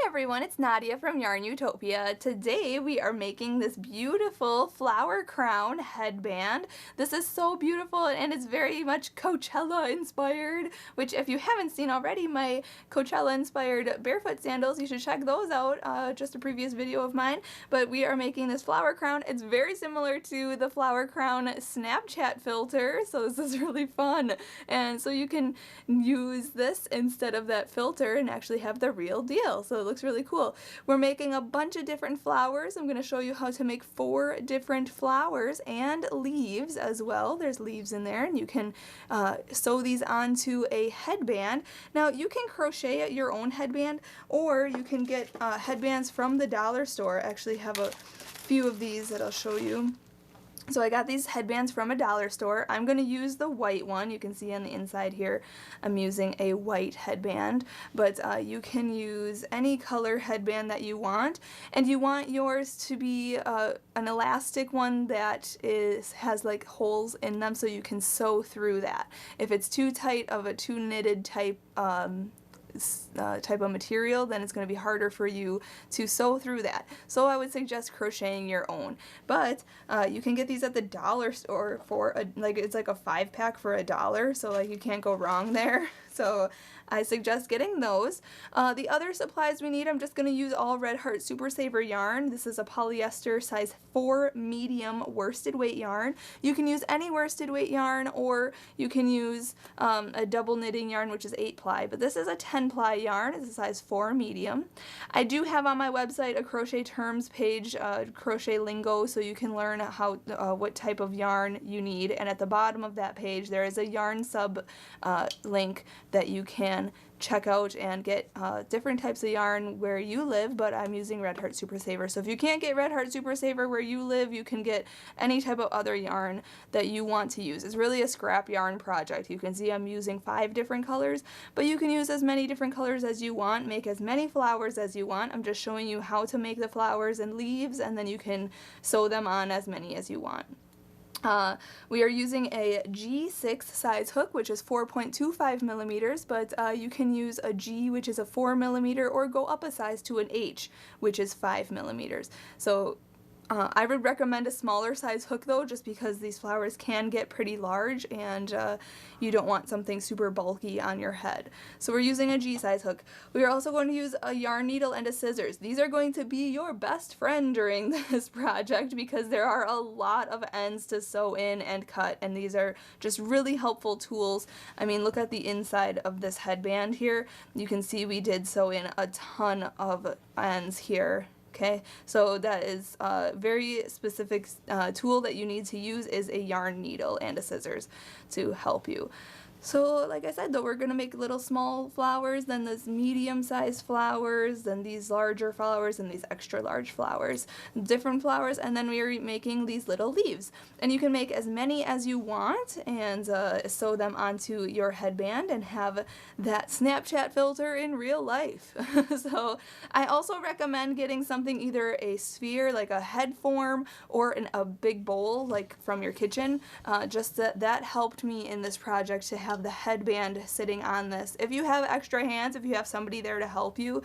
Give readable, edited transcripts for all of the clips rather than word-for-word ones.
everyone, it's Nadia from YARNutopia. Today we are making this beautiful flower crown headband. This is so beautiful and it's very much Coachella inspired, which if you haven't seen already my Coachella inspired barefoot sandals, you should check those out, just a previous video of mine. But we are making this flower crown. It's very similar to the flower crown Snapchat filter, so this is really fun. And so you can use this instead of that filter and actually have the real deal. So it looks really cool. We're making a bunch of different flowers. I'm going to show you how to make 4 different flowers and leaves as well. There's leaves in there and you can sew these onto a headband. Now you can crochet your own headband or you can get headbands from the dollar store. I actually have a few of these that I'll show you. So I got these headbands from a dollar store. I'm going to use the white one. You can see on the inside here I'm using a white headband, but you can use any color headband that you want, and you want yours to be an elastic one that has like holes in them so you can sew through that. If it's too tight of a too knitted type of material, then it's going to be harder for you to sew through that. So I would suggest crocheting your own. But you can get these at the dollar store for it's like a 5-pack for $1, so like you can't go wrong there. So I suggest getting those. The other supplies we need, I'm just going to use all Red Heart Super Saver yarn. This is a polyester size 4 medium worsted weight yarn. You can use any worsted weight yarn, or you can use a double knitting yarn, which is 8-ply, but this is a 10-ply yarn. It's a size 4 medium. I do have on my website a crochet terms page, crochet lingo, so you can learn how what type of yarn you need, and at the bottom of that page there is a yarn sub link that you can check out and get different types of yarn where you live, but I'm using Red Heart Super Saver. So if you can't get Red Heart Super Saver where you live, you can get any type of other yarn that you want to use. It's really a scrap yarn project. You can see I'm using 5 different colors, but you can use as many different colors as you want, make as many flowers as you want. I'm just showing you how to make the flowers and leaves, and then you can sew them on as many as you want. We are using a G6 size hook, which is 4.25 millimeters, but you can use a G, which is a 4 millimeter, or go up a size to an H, which is 5 millimeters. So I would recommend a smaller size hook though, just because these flowers can get pretty large and you don't want something super bulky on your head. So we're using a G size hook. We are also going to use a yarn needle and a scissors. These are going to be your best friend during this project because there are a lot of ends to sew in and cut, and these are just really helpful tools. I mean, look at the inside of this headband here. You can see we did sew in a ton of ends here. Okay, so that is a very specific tool that you need to use is a yarn needle and a scissors to help you. So like I said though, we're going to make little small flowers, then this medium sized flowers, then these larger flowers, and these extra large flowers, different flowers, and then we are making these little leaves. And you can make as many as you want and sew them onto your headband and have that Snapchat filter in real life. So I also recommend getting something, either a sphere like a head form or a big bowl like from your kitchen. Just that helped me in this project to have the headband sitting on this. If you have extra hands, if you have somebody there to help you,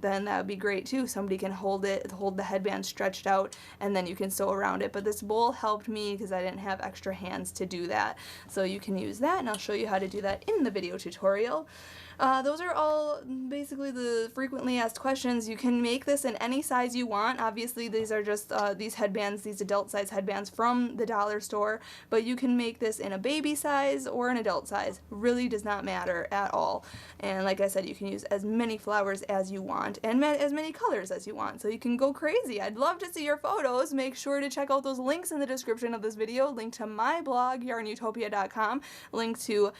then that would be great too. Somebody can hold the headband stretched out, and then you can sew around it. But this bowl helped me because I didn't have extra hands to do that. So you can use that, and I'll show you how to do that in the video tutorial. Those are all basically the frequently asked questions. You can make this in any size you want. Obviously these are just these headbands, these adult size headbands from the dollar store, but you can make this in a baby size or an adult size. Really does not matter at all. And like I said, you can use as many flowers as you want and as many colors as you want, so you can go crazy. I'd love to see your photos. Make sure to check out those links in the description of this video, link to my blog YARNutopia.com, link to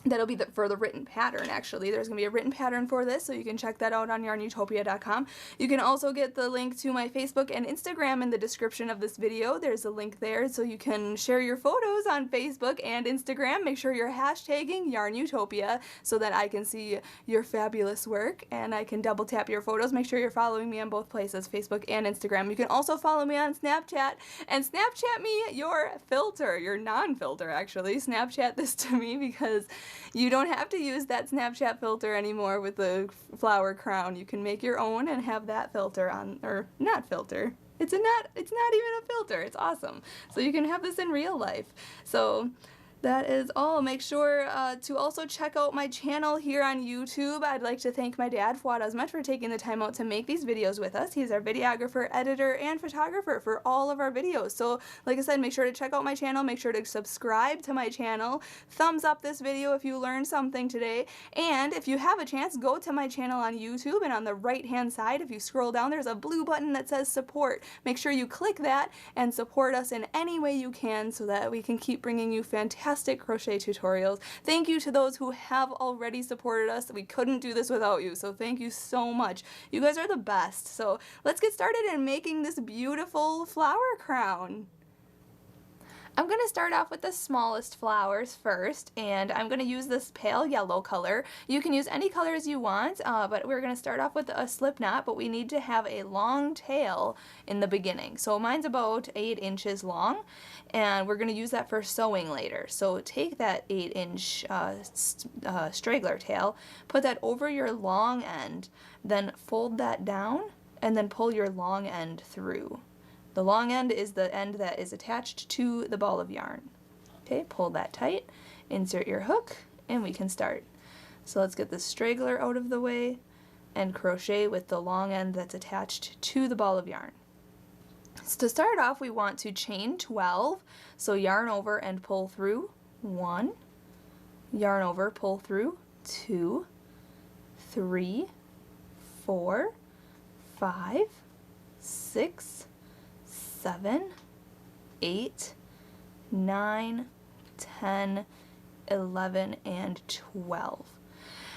that'll be for the written pattern. Actually, there's going to be a written pattern for this, so you can check that out on YARNutopia.com. You can also get the link to my Facebook and Instagram in the description of this video. There's a link there, so you can share your photos on Facebook and Instagram. Make sure you're hashtagging YARNutopia so that I can see your fabulous work and I can double tap your photos. Make sure you're following me on both places, Facebook and Instagram. You can also follow me on Snapchat and Snapchat me your filter, your non-filter actually. Snapchat this to me because You don't have to use that Snapchat filter anymore with the flower crown. You can make your own and have that filter on, or not filter. It's not even a filter. It's awesome. So you can have this in real life. So that is all. Make sure to also check out my channel here on YouTube. I'd like to thank my dad, Fuad, Azmat, for taking the time out to make these videos with us. He's our videographer, editor, and photographer for all of our videos. So, like I said, make sure to check out my channel. Make sure to subscribe to my channel. Thumbs up this video if you learned something today. And if you have a chance, go to my channel on YouTube, and on the right-hand side, if you scroll down, there's a blue button that says support. Make sure you click that and support us in any way you can so that we can keep bringing you fantastic crochet tutorials. Thank you to those who have already supported us. We couldn't do this without you, so thank you so much. You guys are the best. So let's get started in making this beautiful flower crown. I'm going to start off with the smallest flowers first, and I'm going to use this pale yellow color. You can use any colors you want, but we're going to start off with a slip knot, but we need to have a long tail in the beginning. So mine's about 8 inches long, and we're going to use that for sewing later. So take that 8-inch straggler tail, put that over your long end, then fold that down, and then pull your long end through. The long end is the end that is attached to the ball of yarn. Okay, pull that tight, insert your hook, and we can start. So let's get the straggler out of the way and crochet with the long end that's attached to the ball of yarn. So to start off, we want to chain 12. So yarn over and pull through 1, yarn over, pull through 2, 3, 4, 5, 6, 7, 8, 9, 10, 11, and 12.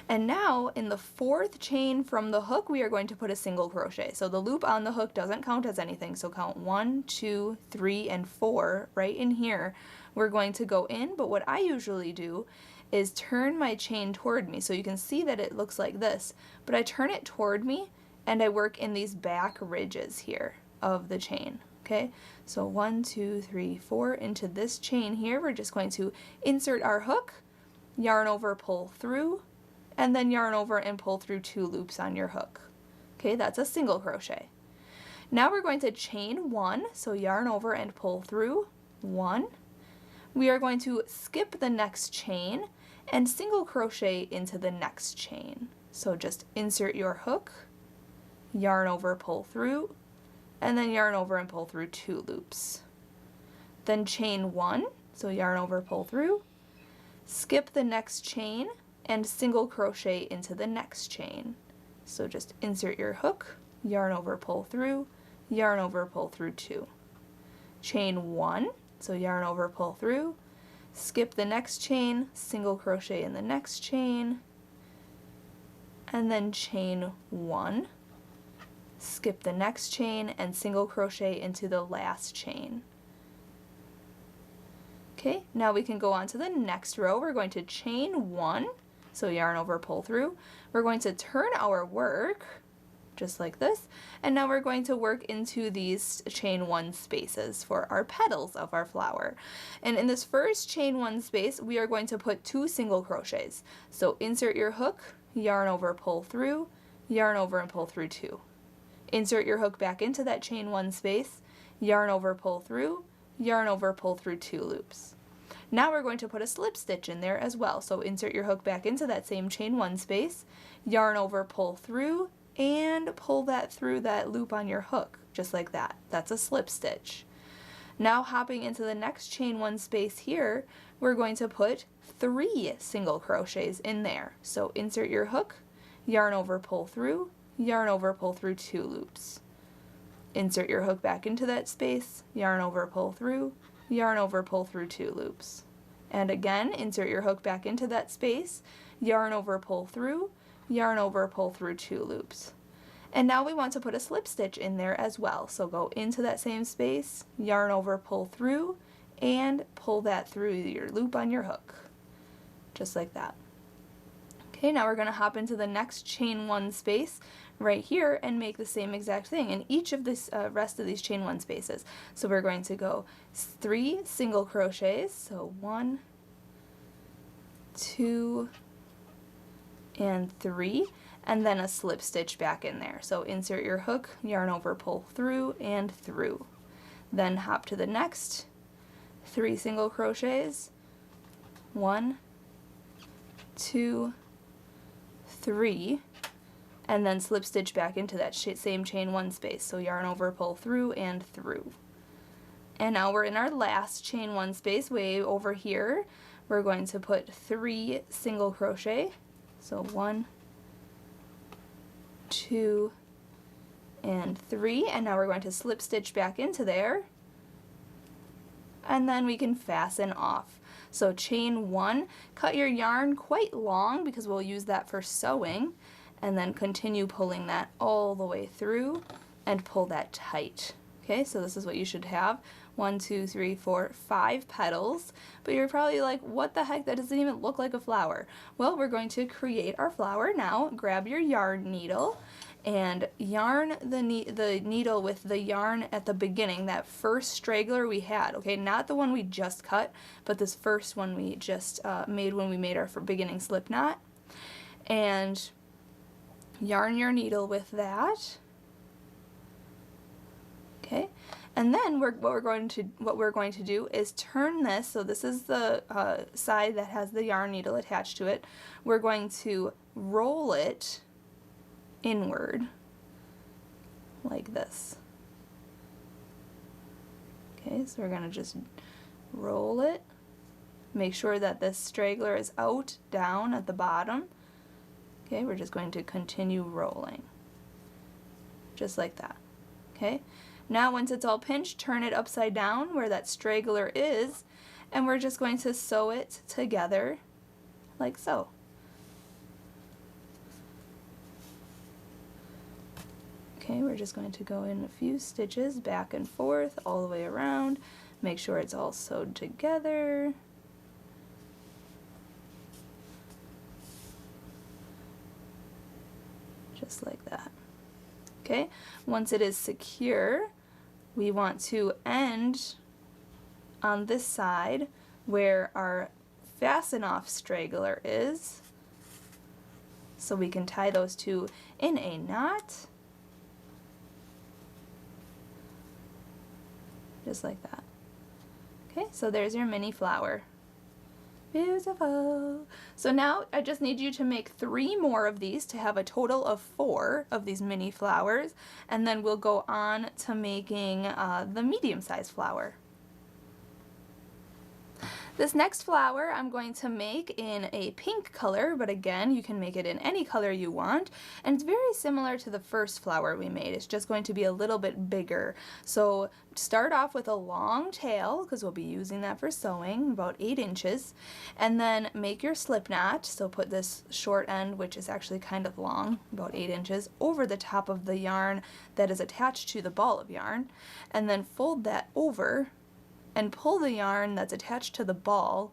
And now in the 4th chain from the hook, we are going to put a single crochet. So the loop on the hook doesn't count as anything, so count 1, 2, 3, and 4 right in here. We're going to go in, but what I usually do is turn my chain toward me. So you can see that it looks like this, but I turn it toward me and I work in these back ridges here of the chain. Okay, so 1, 2, 3, 4 into this chain here. We're just going to insert our hook, yarn over, pull through, and then yarn over and pull through 2 loops on your hook. Okay, that's a single crochet. Now we're going to chain 1, so yarn over and pull through 1. We are going to skip the next chain and single crochet into the next chain. So just insert your hook, yarn over, pull through, and then yarn over and pull through 2 loops. Then chain 1, so yarn over, pull through, skip the next chain, and single crochet into the next chain. So just insert your hook, yarn over, pull through, yarn over, pull through 2. Chain 1, so yarn over, pull through, skip the next chain, single crochet in the next chain, and then chain 1, skip the next chain, and single crochet into the last chain. Okay, now we can go on to the next row. We're going to chain 1, so yarn over, pull through. We're going to turn our work just like this, and now we're going to work into these chain 1 spaces for our petals of our flower. And in this first chain 1 space, we are going to put 2 single crochets. So insert your hook, yarn over, pull through, yarn over, and pull through 2. Insert your hook back into that chain 1 space, yarn over, pull through, yarn over, pull through 2 loops. Now we're going to put a slip stitch in there as well. So insert your hook back into that same chain 1 space, yarn over, pull through, and pull that through that loop on your hook, just like that. That's a slip stitch. Now hopping into the next chain 1 space here, we're going to put 3 single crochets in there. So insert your hook, yarn over, pull through, yarn over, pull through 2 loops. Insert your hook back into that space, yarn over, pull through, yarn over, pull through 2 loops. And again, insert your hook back into that space, yarn over, pull through, yarn over, pull through 2 loops. And now we want to put a slip stitch in there as well. So go into that same space, yarn over, pull through, and pull that through your loop on your hook. Just like that. Okay, now we're going to hop into the next chain 1 space right here and make the same exact thing in each of this rest of these chain 1 spaces. So we're going to go 3 single crochets, so 1, 2 and 3, and then a slip stitch back in there. So insert your hook, yarn over, pull through and through. Then hop to the next 3 single crochets, 1, 2, 3, and then slip stitch back into that same chain 1 space. So yarn over, pull through and through. And now we're in our last chain 1 space way over here. We're going to put 3 single crochet. So 1, 2, and 3, and now we're going to slip stitch back into there, and then we can fasten off. So chain 1, cut your yarn quite long because we'll use that for sewing, and then continue pulling that all the way through and pull that tight. Okay, so this is what you should have. 1, 2, 3, 4, 5 petals, but you're probably like, what the heck, that doesn't even look like a flower. Well, we're going to create our flower now. Grab your yarn needle and yarn the needle with the yarn at the beginning, that first straggler we had, okay, not the one we just cut, but this first one we just made when we made our beginning slip knot, and yarn your needle with that. Okay, and then what we're going to do is turn this. So this is the side that has the yarn needle attached to it. We're going to roll it inward like this. Okay, so we're going to just roll it. Make sure that this straggler is out, down at the bottom. Okay, we're just going to continue rolling, just like that. Okay. Now once it's all pinched, turn it upside down where that straggler is, and we're just going to sew it together like so. Okay, we're just going to go in a few stitches back and forth all the way around. Make sure it's all sewed together. Just like that. Okay, once it is secure, we want to end on this side where our fasten off straggler is, so we can tie those two in a knot, just like that. Okay, so there's your mini flower. Beautiful. So now I just need you to make 3 more of these to have a total of 4 of these mini flowers, and then we'll go on to making the medium-sized flower. This next flower I'm going to make in a pink color, but again, you can make it in any color you want, and it's very similar to the first flower we made. It's just going to be a little bit bigger. So start off with a long tail, because we'll be using that for sewing, about 8 inches, and then make your slip knot. So put this short end, which is actually kind of long, about 8 inches, over the top of the yarn that is attached to the ball of yarn, and then fold that over and pull the yarn that's attached to the ball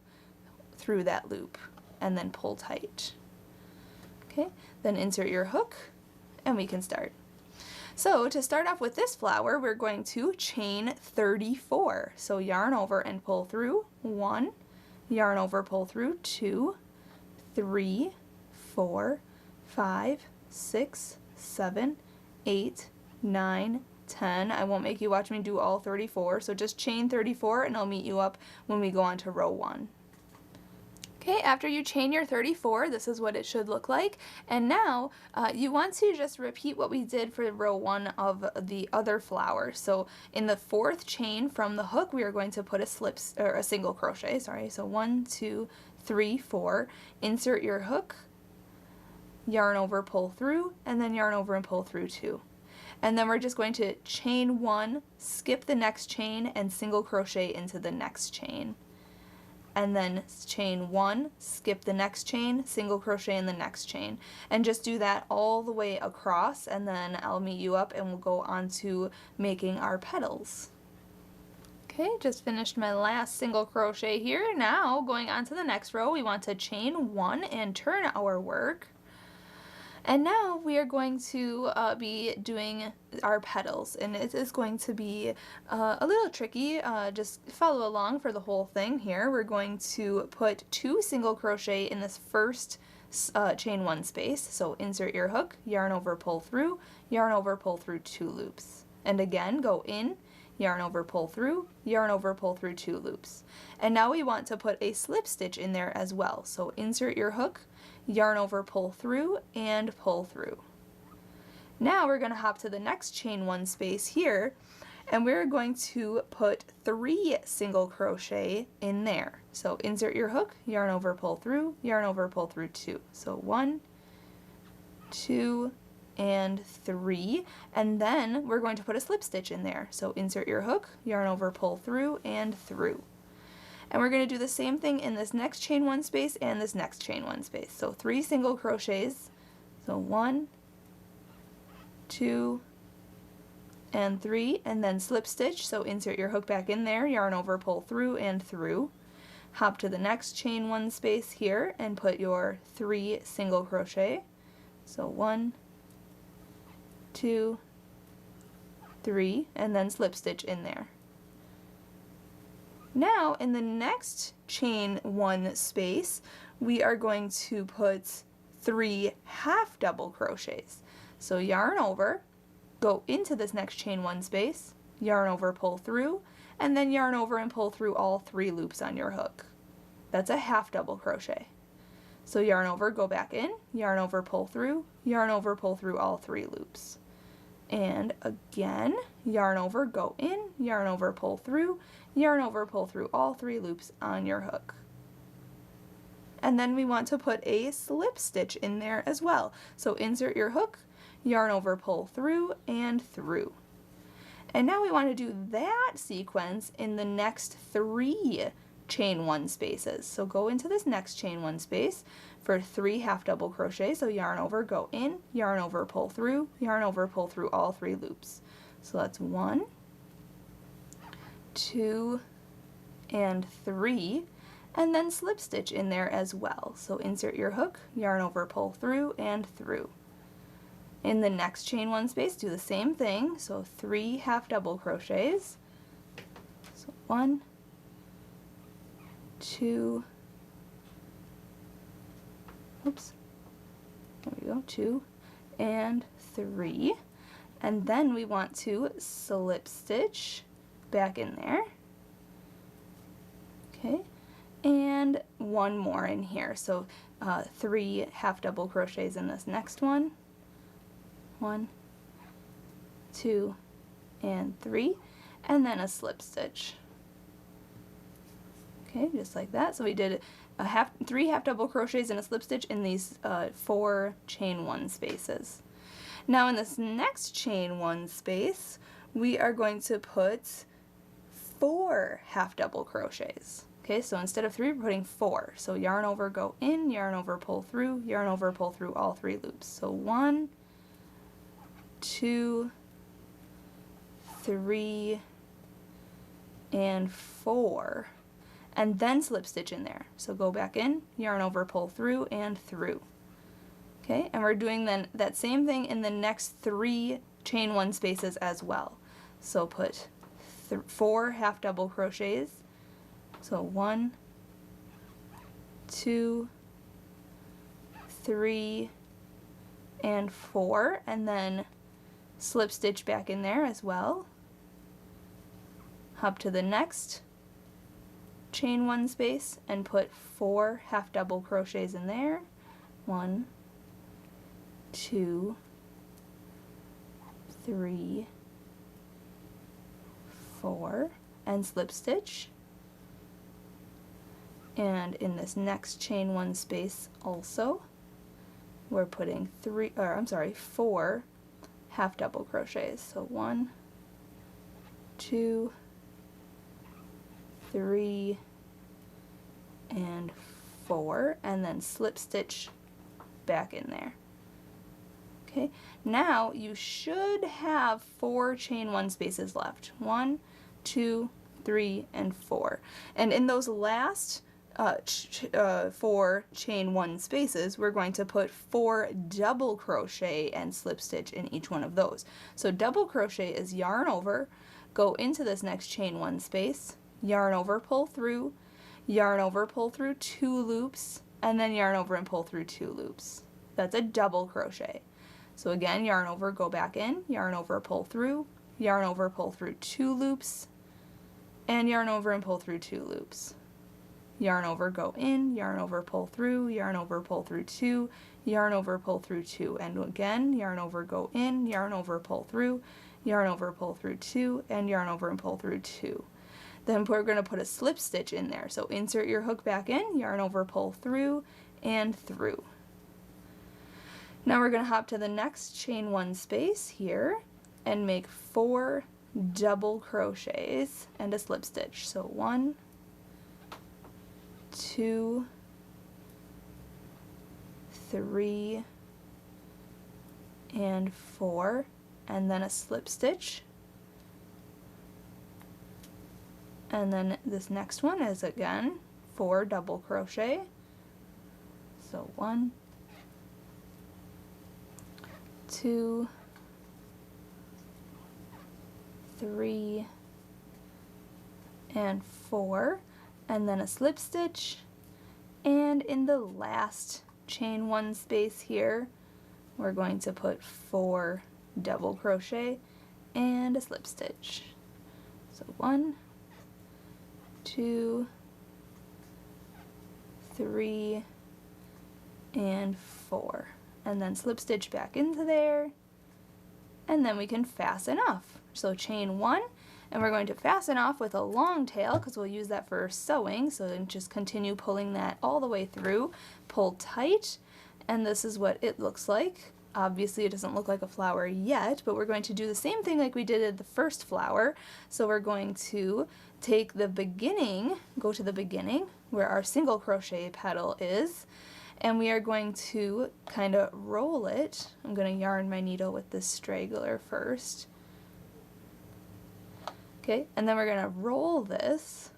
through that loop, and then pull tight. Okay, then insert your hook, and we can start. So to start off with this flower, we're going to chain 34. So yarn over and pull through 1, yarn over, pull through 2, 3, 4, 5, 6, 7, 8, 9, 10. I won't make you watch me do all 34, so just chain 34 and I'll meet you up when we go on to row 1. Okay, after you chain your 34, this is what it should look like. And now you want to just repeat what we did for row 1 of the other flower. So in the 4th chain from the hook, we are going to put a single crochet, sorry. So 1, 2, 3, 4. Insert your hook, yarn over, pull through, and then yarn over and pull through 2. And then we're just going to chain 1, skip the next chain, and single crochet into the next chain. And then chain 1, skip the next chain, single crochet in the next chain. And just do that all the way across, and then I'll meet you up and we'll go on to making our petals. Okay, just finished my last single crochet here. Now going on to the next row, we want to chain 1 and turn our work. And now we are going to be doing our petals, and it is going to be a little tricky. Just follow along for the whole thing here. We're going to put 2 single crochet in this first chain 1 space. So insert your hook, yarn over, pull through, yarn over, pull through 2 loops. And again, go in, yarn over, pull through, yarn over, pull through 2 loops. And now we want to put a slip stitch in there as well. So insert your hook, yarn over, pull through, and pull through. Now we're going to hop to the next chain 1 space here, and we're going to put 3 single crochet in there. So insert your hook, yarn over, pull through, yarn over, pull through 2. So 1, 2, and 3, and then we're going to put a slip stitch in there. So insert your hook, yarn over, pull through, and through. And we're going to do the same thing in this next chain 1 space and this next chain 1 space. So 3 single crochets. So 1, 2, and 3, and then slip stitch. So insert your hook back in there, yarn over, pull through, and through. Hop to the next chain 1 space here and put your 3 single crochet. So 1, 2, 3, and then slip stitch in there. Now in the next chain 1 space, we are going to put 3 half double crochets. So yarn over, go into this next chain 1 space, yarn over, pull through, and then yarn over and pull through all 3 loops on your hook. That's a half double crochet. So yarn over, go back in, yarn over, pull through, yarn over, pull through all 3 loops. And again, yarn over, go in, yarn over, pull through, yarn over, pull through all 3 loops on your hook. And then we want to put a slip stitch in there as well. So insert your hook, yarn over, pull through, and through. And now we want to do that sequence in the next 3 chain 1 spaces. So go into this next chain 1 space for 3 half double crochet. So yarn over, go in, yarn over, pull through, yarn over, pull through all 3 loops. So that's 1, 2, and 3, and then slip stitch in there as well. So insert your hook, yarn over, pull through, and through. In the next chain 1 space, do the same thing. So 3 half double crochets. So 1, 2, oops, there we go, 2 and 3, and then we want to slip stitch back in there. Okay, and 1 more in here. So 3 half double crochets in this next one. 1, 2, and 3, and then a slip stitch. Okay, just like that. So we did 3 half double crochets and a slip stitch in these 4 chain 1 spaces. Now in this next chain 1 space, we are going to put 4 half double crochets. Okay, so instead of 3, we're putting 4. So yarn over, go in, yarn over, pull through, yarn over, pull through all 3 loops. So 1, 2, 3, and 4. And then slip stitch in there. So go back in, yarn over, pull through, and through. Okay, and we're doing then that same thing in the next 3 chain 1 spaces as well. So put 4 half double crochets. So 1, 2, 3, and 4, and then slip stitch back in there as well. Hop to the next chain 1 space and put 4 half double crochets in there. 1, 2, 3, 4, and slip stitch. And in this next chain 1 space also, we're putting 4 half double crochets. So 1, 2, 3, and 4, and then slip stitch back in there. Okay, now you should have 4 chain 1 spaces left. 1, 2, 3, and 4. And in those last 4 chain 1 spaces, we're going to put 4 double crochet and slip stitch in each one of those. So double crochet is yarn over, go into this next chain 1 space, yarn over, pull through, yarn over, pull through 2 loops, and then yarn over and pull through 2 loops. That's a double crochet. So again, yarn over, go back in, yarn over, pull through, yarn over, pull through 2 loops, and yarn over and pull through 2 loops. Yarn over, go in, yarn over, pull through, yarn over, pull through 2, yarn over, pull through 2, and again, yarn over, go in, yarn over, pull through, yarn over, pull through 2, and yarn over and pull through 2. Then we're going to put a slip stitch in there. So insert your hook back in, yarn over, pull through, and through. Now we're going to hop to the next chain 1 space here and make 4 double crochets and a slip stitch. So 1, 2, 3, and 4, and then a slip stitch. And then this next one is again 4 double crochet. So 1, 2, 3, and 4, and then a slip stitch, and in the last chain 1 space here we're going to put 4 double crochet and a slip stitch. So 1, 2, 3, and 4, and then slip stitch back into there, and then we can fasten off. So chain 1, and we're going to fasten off with a long tail because we'll use that for sewing, so then just continue pulling that all the way through, pull tight, and this is what it looks like. Obviously it doesn't look like a flower yet, but we're going to do the same thing like we did at the first flower. So we're going to take the beginning, go to the beginning where our single crochet petal is, and we are going to kind of roll it. I'm going to yarn my needle with this straggler first. Okay, and then we're going to roll this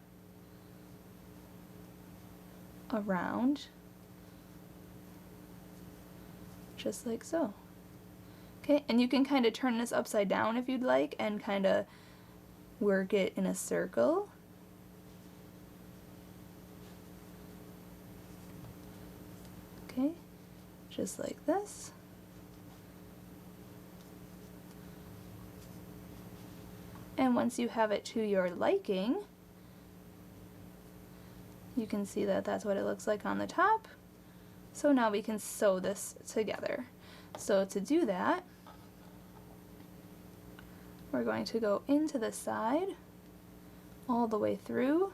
around, just like so. Okay, and you can kind of turn this upside down if you'd like and kind of work it in a circle. Okay, just like this. And once you have it to your liking, you can see that that's what it looks like on the top. So now we can sew this together. So to do that, we're going to go into the side all the way through.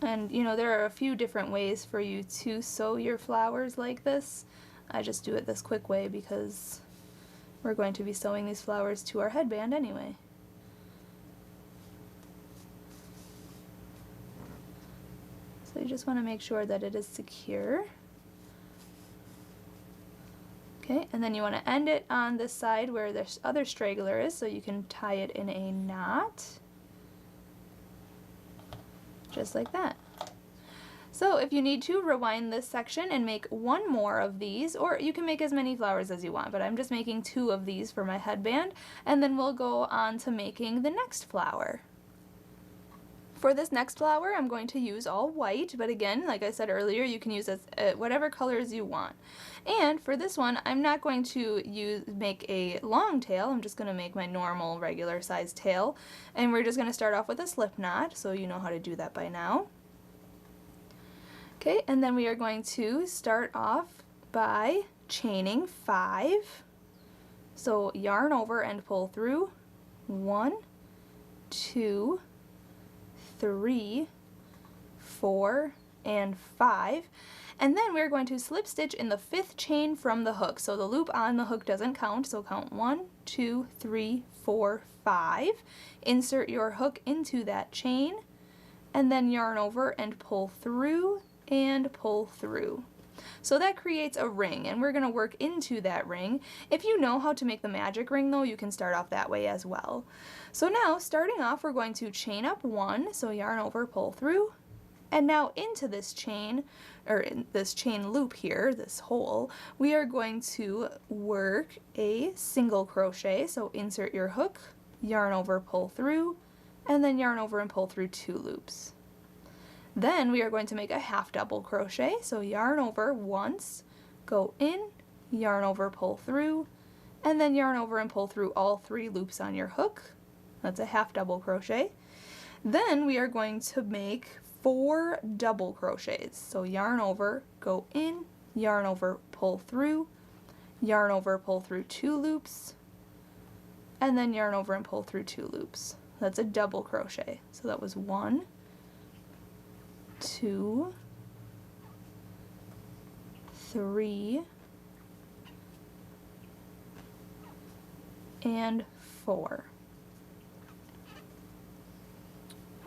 And you know, there are a few different ways for you to sew your flowers like this. I just do it this quick way because we're going to be sewing these flowers to our headband anyway. So you just want to make sure that it is secure. Okay, and then you want to end it on this side where this other straggler is, so you can tie it in a knot. Just like that. So if you need to, rewind this section and make 1 more of these, or you can make as many flowers as you want, but I'm just making 2 of these for my headband, and then we'll go on to making the next flower. For this next flower, I'm going to use all white, but again, like I said earlier, you can use whatever colors you want. And for this one, I'm not going to make a long tail, I'm just going to make my normal regular size tail, and we're just going to start off with a slip knot, so you know how to do that by now. Okay, and then we are going to start off by chaining 5. So yarn over and pull through 1, 2, 3, 4, and 5, and then we're going to slip stitch in the 5th chain from the hook. So the loop on the hook doesn't count, so count 1, 2, 3, 4, 5. Insert your hook into that chain, and then yarn over and pull through and pull through. So that creates a ring, and we're going to work into that ring. If you know how to make the magic ring though, you can start off that way as well. So now, starting off, we're going to chain up 1, so yarn over, pull through, And now into this chain, or in this chain loop here, this hole, we are going to work a single crochet. So insert your hook, yarn over, pull through, and then yarn over and pull through 2 loops. Then we are going to make a half double crochet. So yarn over once, go in, yarn over, pull through, and then yarn over and pull through all 3 loops on your hook. That's a half double crochet. Then we are going to make 4 double crochets. So yarn over, go in, yarn over, pull through, yarn over, pull through 2 loops, and then yarn over and pull through 2 loops. That's a double crochet. So that was 1, 2, 3, and 4.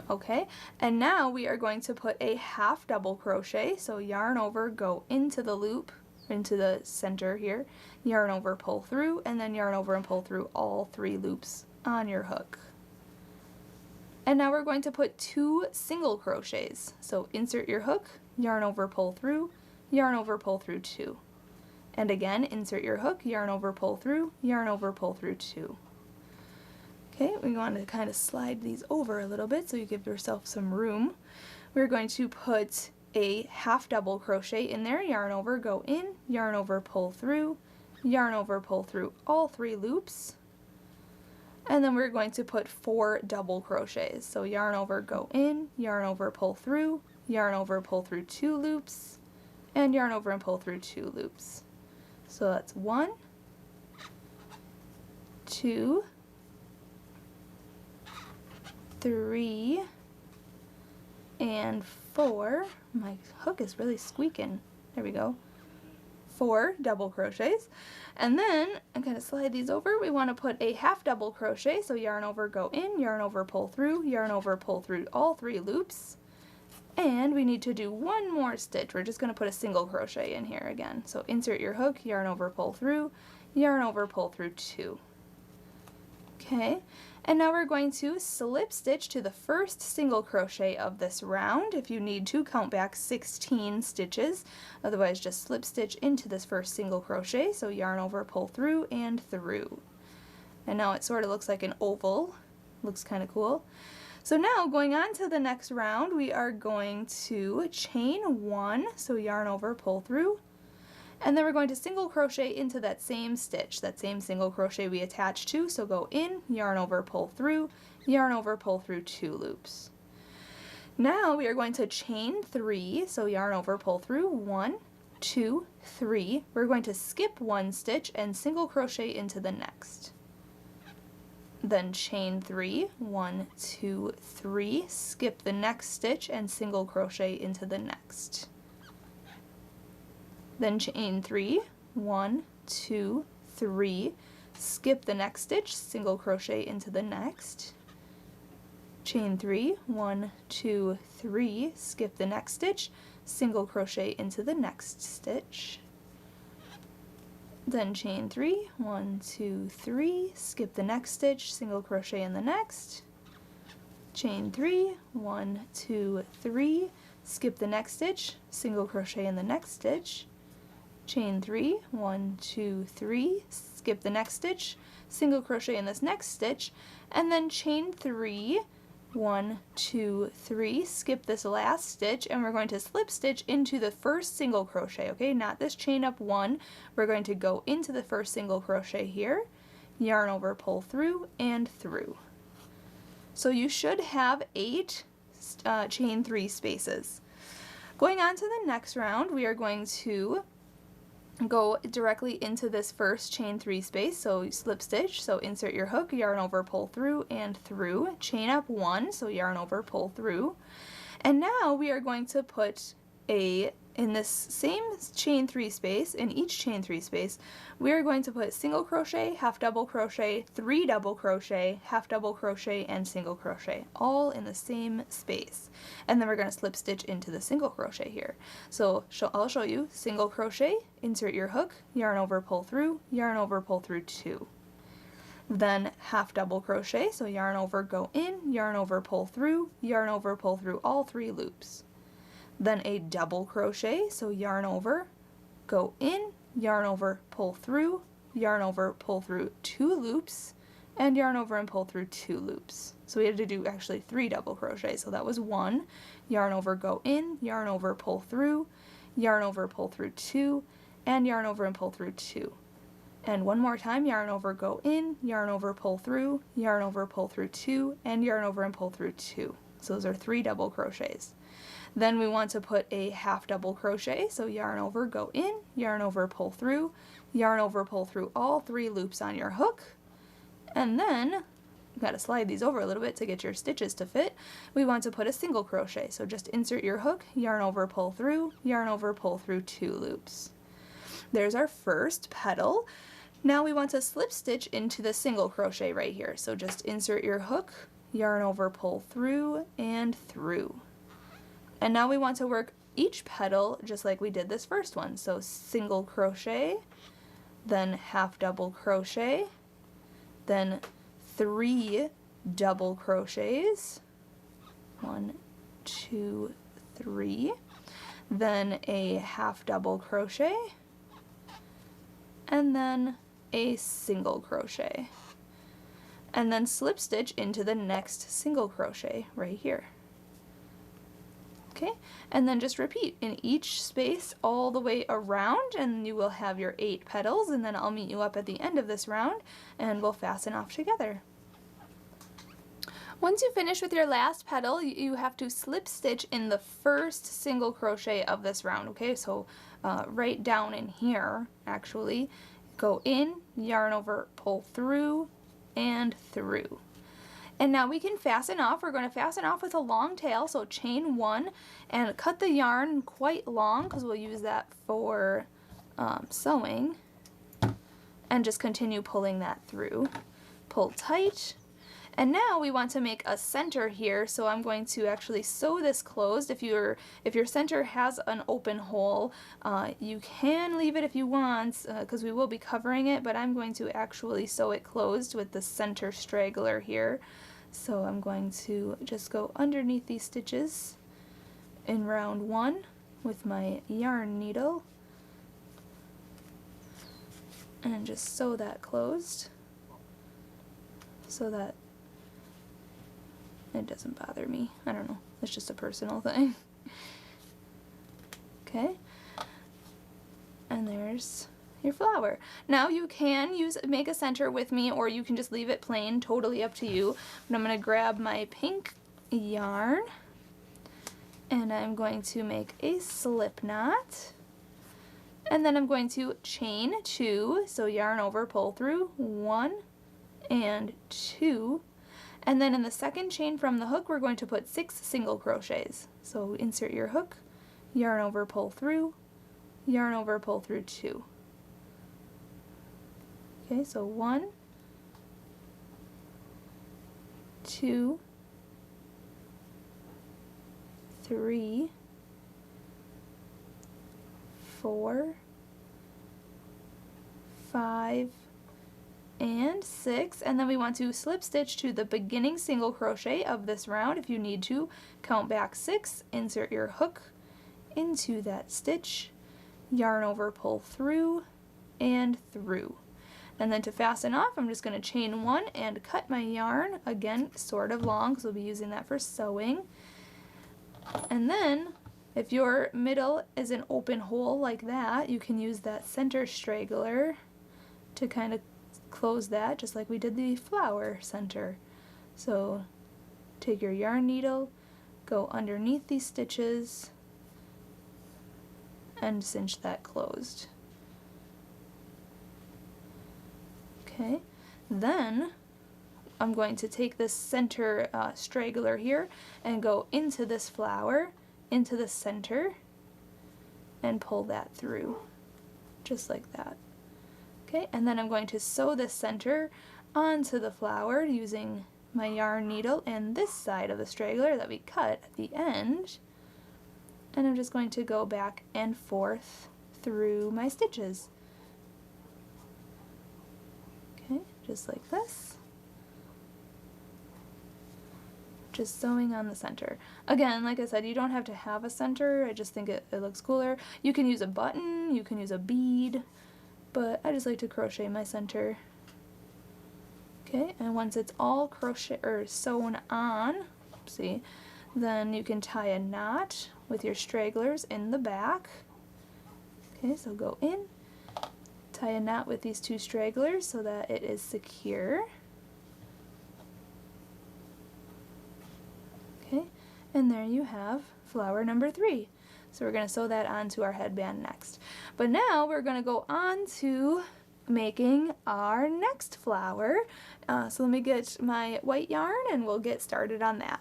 Okay, and now we are going to put a half double crochet. So yarn over, go into the loop, into the center here, yarn over, pull through, and then yarn over and pull through all 3 loops on your hook. And now we're going to put 2 single crochets. So insert your hook, yarn over, pull through, yarn over, pull through 2. And again, insert your hook, yarn over, pull through, yarn over, pull through 2. Okay, we want to kind of slide these over a little bit so you give yourself some room. We're going to put a half double crochet in there, yarn over, go in, yarn over, pull through, yarn over, pull through all 3 loops. And then we're going to put 4 double crochets. So yarn over, go in, yarn over, pull through, yarn over, pull through 2 loops, and yarn over and pull through 2 loops. So that's 1, 2, 3, and 4. My hook is really squeaking. There we go. 4 double crochets. And then I'm going to slide these over. We want to put a half double crochet. So yarn over, go in, yarn over, pull through, yarn over, pull through all 3 loops. And we need to do 1 more stitch. We're just going to put a single crochet in here again. So insert your hook, yarn over, pull through, yarn over, pull through 2. Okay, and now we're going to slip stitch to the first single crochet of this round. If you need to, count back 16 stitches. Otherwise, just slip stitch into this first single crochet. So yarn over, pull through, and through. And now it sort of looks like an oval. Looks kind of cool. So now going on to the next round, we are going to chain 1. So yarn over, pull through. And then we're going to single crochet into that same stitch, that same single crochet we attached to. So go in, yarn over, pull through, yarn over, pull through 2 loops. Now we are going to chain 3, so yarn over, pull through, 1, 2, 3. We're going to skip 1 stitch and single crochet into the next. Then chain 3, 1, 2, 3, skip the next stitch and single crochet into the next. Then chain 3, 1, 2, 3, skip the next stitch, single crochet into the next. Chain 3, 1, 2, 3, skip the next stitch, single crochet into the next stitch. Then chain 3, 1, 2, 3, skip the next stitch, single crochet in the next. Chain 3, 1, 2, 3, skip the next stitch, single crochet in the next stitch. Chain 3, 1, 2, 3, skip the next stitch, single crochet in this next stitch, and then chain 3, 1, 2, 3, skip this last stitch, and we're going to slip stitch into the first single crochet, okay, not this chain up 1, we're going to go into the first single crochet here, yarn over, pull through, and through. So you should have 8 chain 3 spaces. Going on to the next round, we are going to go directly into this first chain 3 space, so slip stitch, so insert your hook, yarn over, pull through, and through, chain up 1, so yarn over, pull through, and now we are going to put in this same chain 3 space, in each chain 3 space, we are going to put single crochet, half double crochet, 3 double crochet, half double crochet, and single crochet, all in the same space. And then we're going to slip stitch into the single crochet here. So I'll show you single crochet, insert your hook, yarn over, pull through, yarn over, pull through 2. Then half double crochet, so yarn over, go in, yarn over, pull through all 3 loops. then a double crochet, so yarn over, go in, yarn over, pull through, yarn over, pull through 2 loops, and yarn over and pull through 2 loops. So we had to do actually 3 double crochets. So that was 1, yarn over, go in, yarn over, pull through, yarn over, pull through 2, and yarn over and pull through 2. And one more time, yarn over, go in, yarn over, pull through, yarn over, pull through 2, and yarn over and pull through 2. So those are 3 double crochets. Then we want to put a half double crochet, so yarn over, go in, yarn over, pull through, yarn over, pull through all 3 loops on your hook, and then you got to slide these over a little bit to get your stitches to fit. We want to put a single crochet, so just insert your hook, yarn over, pull through, yarn over, pull through 2 loops. There's our first petal. Now we want to slip stitch into the single crochet right here, so just insert your hook, yarn over, pull through, and through. And now we want to work each petal just like we did this first one. So single crochet, then half double crochet, then 3 double crochets, 1, 2, 3, then a half double crochet, and then a single crochet. And then slip stitch into the next single crochet right here. Okay, and then just repeat in each space all the way around, and you will have your 8 petals, and then I'll meet you up at the end of this round and we'll fasten off together. Once you finish with your last petal, you have to slip stitch in the first single crochet of this round. Okay, so right down in here, actually, go in, yarn over, pull through, and through. And now we can fasten off. We're going to fasten off with a long tail, so chain 1 and cut the yarn quite long because we'll use that for sewing, and just continue pulling that through. Pull tight. And now we want to make a center here, so I'm going to actually sew this closed. If your center has an open hole, you can leave it if you want, because we will be covering it, but I'm going to actually sew it closed with the center straggler here. So I'm going to just go underneath these stitches in round 1 with my yarn needle and just sew that closed so that it doesn't bother me. I don't know, it's just a personal thing. Okay, and there's your flower. Now you can make a center with me, or you can just leave it plain, totally up to you. But I'm going to grab my pink yarn and I'm going to make a slip knot, and then I'm going to chain 2, so yarn over, pull through 1 and 2, and then in the second chain from the hook we're going to put 6 single crochets. So insert your hook, yarn over, pull through, yarn over, pull through 2. Okay, so 1, 2, 3, 4, 5, and 6, and then we want to slip stitch to the beginning single crochet of this round. If you need to, count back 6, insert your hook into that stitch, yarn over, pull through, and through. And then to fasten off, I'm just going to chain 1 and cut my yarn, again sort of long because we'll be using that for sewing. And then if your middle is an open hole like that, you can use that center straggler to kind of close that, just like we did the flower center. So take your yarn needle, go underneath these stitches, and cinch that closed. Okay, then I'm going to take this center straggler here and go into this flower, into the center, and pull that through, just like that. Okay, and then I'm going to sew this center onto the flower using my yarn needle and this side of the straggler that we cut at the end, and I'm just going to go back and forth through my stitches. Okay, just like this. just sewing on the center. Again, like I said, you don't have to have a center. I just think it looks cooler. You can use a button, you can use a bead, but I just like to crochet my center. Okay, and once it's all crochet or sewn on, see, then you can tie a knot with your stragglers in the back. Okay, so go in, tie a knot with these two stragglers so that it is secure. Okay, and there you have flower number 3. So we're going to sew that onto our headband next. But now we're going to go on to making our next flower. So let me get my white yarn and we'll get started on that.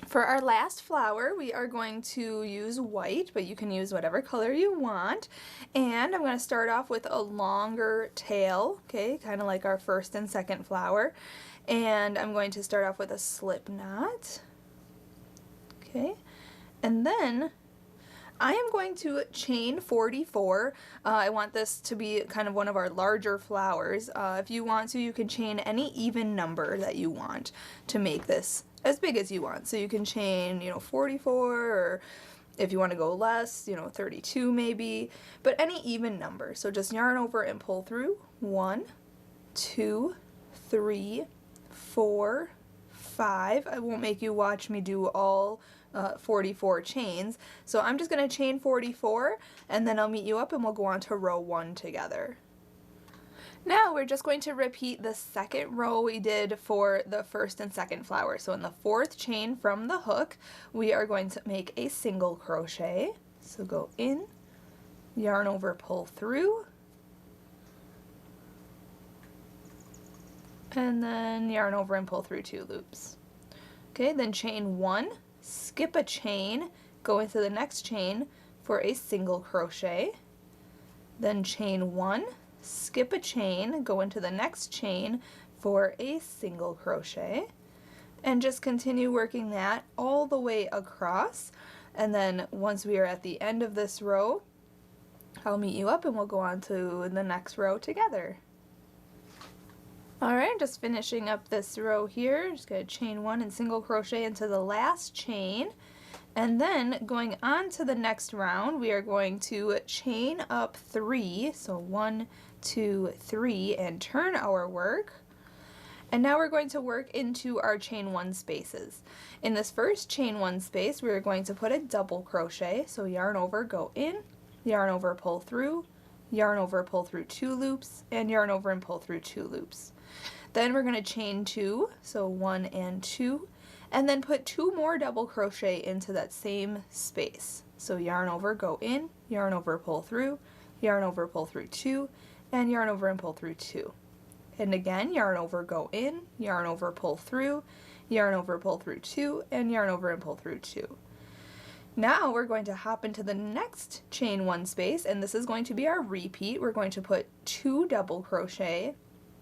For our last flower, we are going to use white, but you can use whatever color you want. And I'm going to start off with a longer tail, okay, kind of like our first and second flower. And I'm going to start off with a slip knot. Okay, and then I am going to chain 44. I want this to be kind of one of our larger flowers. If you want to, you can chain any even number that you want to make this as big as you want. So you can chain, 44, or if you want to go less, 32 maybe, but any even number. So just yarn over and pull through. 1, 2, 3, 4, 5. I won't make you watch me do all 44 chains. So I'm just going to chain 44 and then I'll meet you up and we'll go on to row 1 together. Now we're just going to repeat the second row we did for the first and second flower. So in the 4th chain from the hook, we are going to make a single crochet. So go in, yarn over, pull through, and then yarn over and pull through 2 loops. Okay, then chain 1, skip a chain, go into the next chain for a single crochet, then chain 1, skip a chain, go into the next chain for a single crochet, and just continue working that all the way across. And then once we are at the end of this row, I'll meet you up and we'll go on to the next row together. Alright, just finishing up this row here, just going to chain 1 and single crochet into the last chain, and then going on to the next round, we are going to chain up 3, so 1, 2, 3, and turn our work. And now we're going to work into our chain 1 spaces. In this first chain 1 space, we're going to put a double crochet, so yarn over, go in, yarn over, pull through, yarn over, pull through 2 loops, and yarn over and pull through 2 loops. Then we're going to chain 2, so 1 and 2, and then put 2 more double crochet into that same space. So yarn over, go in, yarn over, pull through, yarn over, pull through 2, and yarn over and pull through 2. And again, yarn over, go in, yarn over, pull through, yarn over, pull through 2, and yarn over and pull through 2. Now we're going to hop into the next chain 1 space, and this is going to be our repeat. We're going to put 2 double crochet,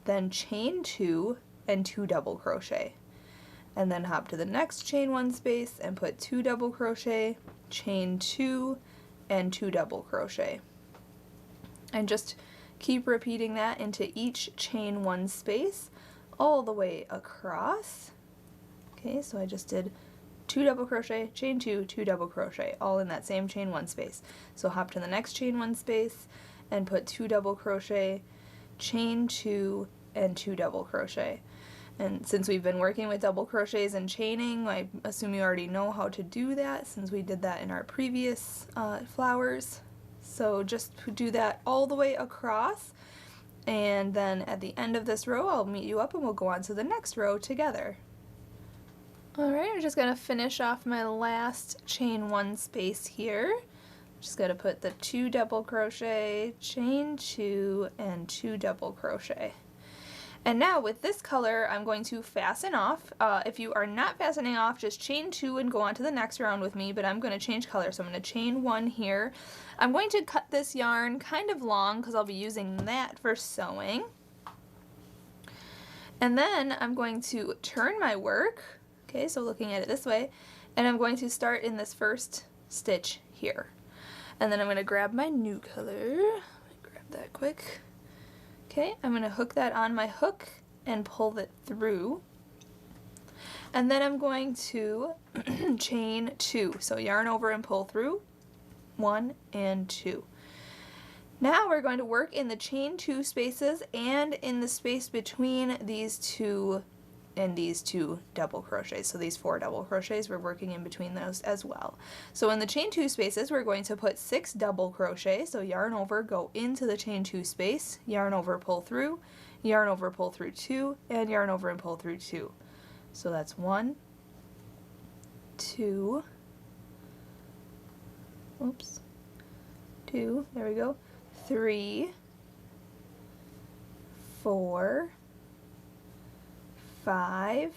then chain 2 and 2 double crochet, and then hop to the next chain 1 space and put 2 double crochet, chain 2 and 2 double crochet, and just keep repeating that into each chain 1 space all the way across. Okay, so I just did 2 double crochet, chain 2, 2 double crochet, all in that same chain 1 space. So hop to the next chain 1 space and put 2 double crochet, chain 2 and 2 double crochet. And since we've been working with double crochets and chaining, I assume you already know how to do that since we did that in our previous flowers. So just do that all the way across, and then at the end of this row I'll meet you up and we'll go on to the next row together. Alright, I'm just going to finish off my last chain 1 space here. Just going to put the 2 double crochet, chain 2, and 2 double crochet. And now with this color, I'm going to fasten off. If you are not fastening off, just chain 2 and go on to the next round with me, but I'm going to change color. So I'm going to chain 1 here. I'm going to cut this yarn kind of long because I'll be using that for sewing. And then I'm going to turn my work, okay, so looking at it this way, and I'm going to start in this first stitch here. And then I'm going to grab my new color, grab that quick. Okay, I'm going to hook that on my hook and pull it through. And then I'm going to chain 2. So yarn over and pull through 1 and 2. Now we're going to work in the chain 2 spaces and in the space between these two and these 2 double crochets. So these 4 double crochets, we're working in between those as well. So in the chain 2 spaces, we're going to put 6 double crochet. So yarn over, go into the chain 2 space, yarn over, pull through, yarn over, pull through 2, and yarn over and pull through 2. So that's 1, 2, oops, 2, there we go, 3, 4, 5,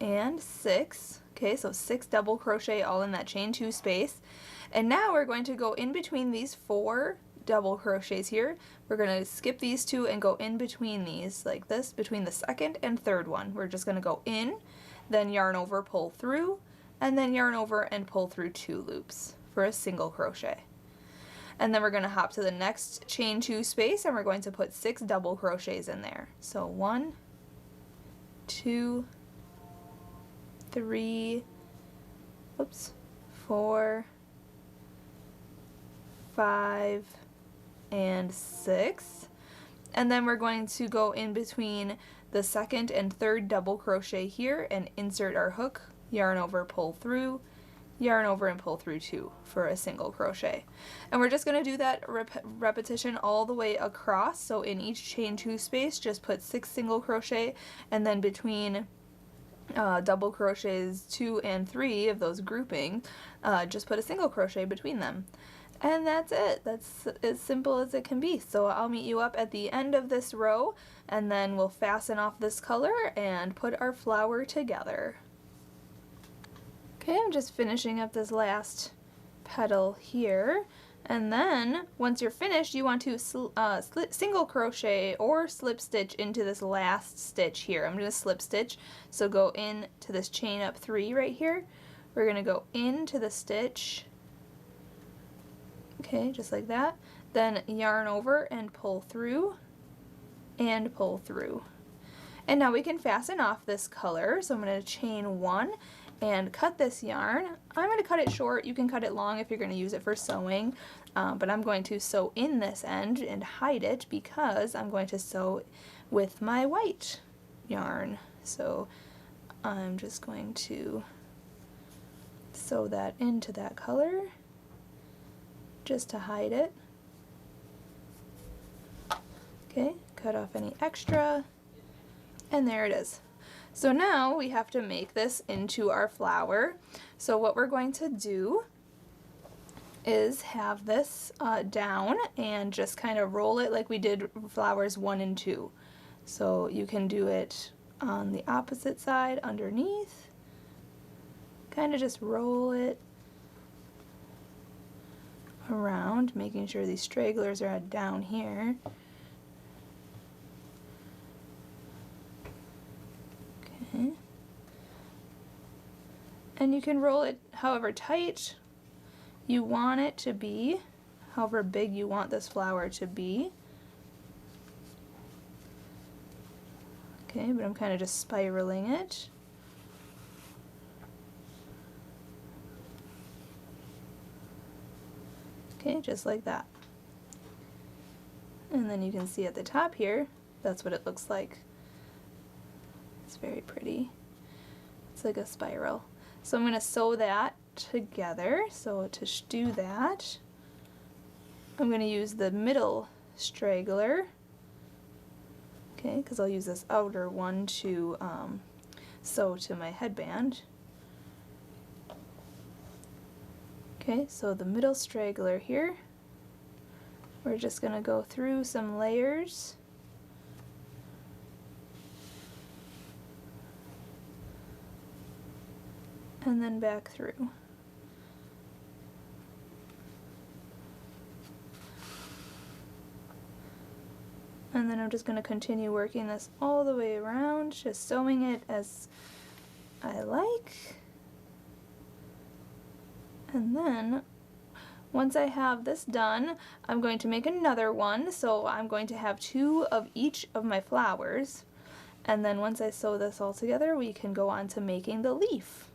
and 6. Okay, so 6 double crochet all in that chain 2 space. And now we're going to go in between these 4 double crochets here. We're going to skip these 2 and go in between these like this, between the second and third one. We're just going to go in, then yarn over, pull through, and then yarn over and pull through 2 loops for a single crochet. And then we're going to hop to the next chain 2 space and we're going to put 6 double crochets in there. So 1, 2, 3, oops, 4, 5, and 6. And then we're going to go in between the second and third double crochet here and insert our hook, yarn over, pull through, yarn over and pull through 2 for a single crochet. And we're just going to do that repetition all the way across. So in each chain 2 space, just put 6 single crochet, and then between double crochets 2 and 3 of those grouping, just put a single crochet between them. And that's it. That's as simple as it can be. So I'll meet you up at the end of this row, and then we'll fasten off this color and put our flower together. Okay, I'm just finishing up this last petal here, and then once you're finished, you want to single crochet or slip stitch into this last stitch here. I'm going to slip stitch, so go in to this chain up 3 right here. We're going to go into the stitch, okay, just like that, then yarn over and pull through and pull through. And now we can fasten off this color, so I'm going to chain 1 and cut this yarn. I'm going to cut it short. You can cut it long if you're going to use it for sewing, but I'm going to sew in this end and hide it because I'm going to sew with my white yarn. So I'm just going to sew that into that color just to hide it. Okay, cut off any extra, and there it is. So now we have to make this into our flower. So what we're going to do is have this down and just kind of roll it like we did flowers 1 and 2. So you can do it on the opposite side underneath, kind of just roll it around, making sure these stragglers are down here. Okay. And you can roll it however tight you want it to be, however big you want this flower to be. Okay, but I'm kind of just spiraling it. Okay, just like that. And then you can see at the top here, that's what it looks like. It's very pretty. It's like a spiral. So I'm going to sew that together. So to do that, I'm going to use the middle straggler, okay, because I'll use this outer one to sew to my headband. Okay, so the middle straggler here, we're just going to go through some layers. And then back through. And then I'm just going to continue working this all the way around, just sewing it as I like. And then once I have this done, I'm going to make another one. So I'm going to have 2 of each of my flowers. And then once I sew this all together, we can go on to making the leaf.